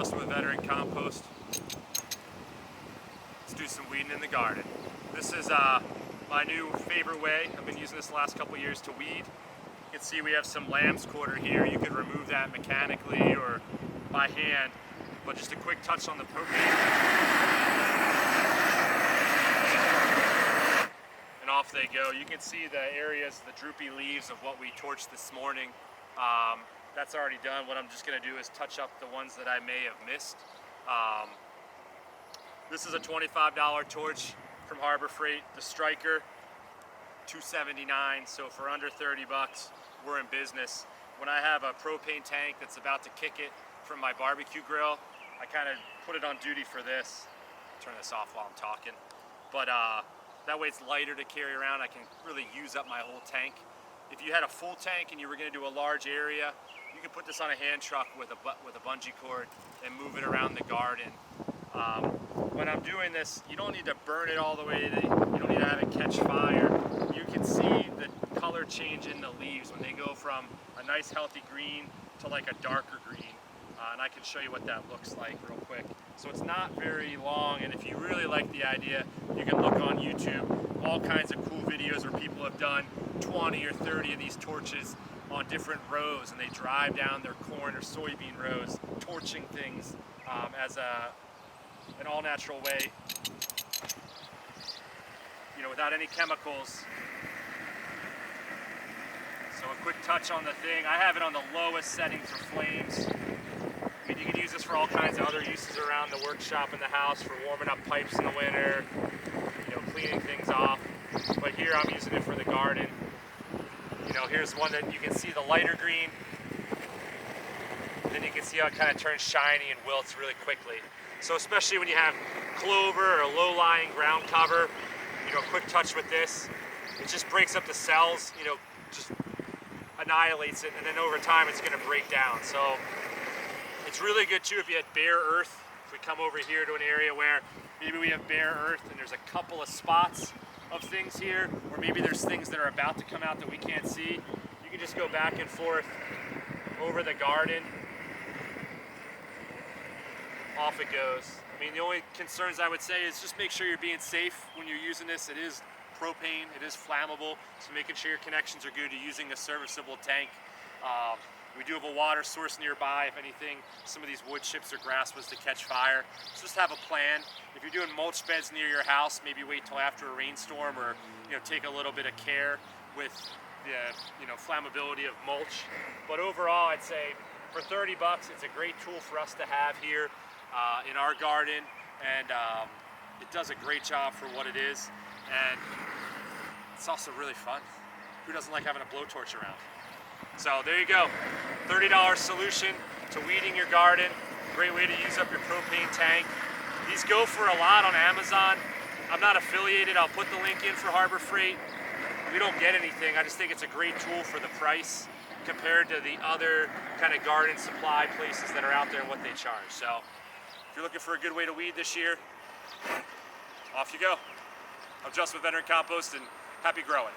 Justin with Veteran Compost. Let's do some weeding in the garden. This is my new favorite way. I've been using this the last couple years to weed. You can see we have some lamb's quarter here. You could remove that mechanically or by hand, but just a quick touch on the propane. And off they go. You can see the areas, the droopy leaves of what we torched this morning. That's already done. What I'm just going to do is touch up the ones that I may have missed. This is a $25 torch from Harbor Freight. The Striker, $279. So for under 30 bucks, we're in business. When I have a propane tank that's about to kick it from my barbecue grill, I kind of put it on duty for this. Turn this off while I'm talking. But that way it's lighter to carry around. I can really use up my whole tank. If you had a full tank and you were going to do a large area, you can put this on a hand truck with a bungee cord and move it around the garden. When I'm doing this, you don't need to burn it all the way. You don't need to have it catch fire. You can see the color change in the leaves when they go from a nice healthy green to like a darker green. And I can show you what that looks like real quick. So it's not very long, and if you really like the idea, you can look on YouTube, all kinds of cool videos where people have done 20 or 30 of these torches on different rows, and they drive down their corn or soybean rows, torching things as an all-natural way, you know, without any chemicals. So a quick touch on the thing. I have it on the lowest setting for flames. I mean, you can use this for all kinds of other uses around the workshop in the house, for warming up pipes in the winter, you know, cleaning things off. But here I'm using it for the garden. You know, here's one that you can see the lighter green. Then you can see how it kind of turns shiny and wilts really quickly. So especially when you have clover or low-lying ground cover, you know, a quick touch with this, it just breaks up the cells, you know, just annihilates it, and then over time it's going to break down. So it's really good too if you had bare earth. If we come over here to an area where maybe we have bare earth and there's a couple of spots of things here, or maybe there's things that are about to come out that we can't see, you can just go back and forth over the garden. Off it goes. I mean, the only concerns I would say is just make sure you're being safe when you're using this. It is propane, it is flammable, so making sure your connections are good. You're using a serviceable tank. We do have a water source nearby if anything, some of these wood chips or grass was to catch fire. So just have a plan. If you're doing mulch beds near your house, maybe wait till after a rainstorm, or take a little bit of care with the flammability of mulch. But overall, I'd say for 30 bucks, it's a great tool for us to have here in our garden, and it does a great job for what it is, and it's also really fun. Who doesn't like having a blowtorch around? So there you go, $30 solution to weeding your garden. Great way to use up your propane tank. These go for a lot on Amazon. I'm not affiliated. I'll put the link in for Harbor Freight. We don't get anything. I just think it's a great tool for the price compared to the other kind of garden supply places that are out there and what they charge. So if you're looking for a good way to weed this year, off you go. I'm Justin with Veteran Compost, and happy growing.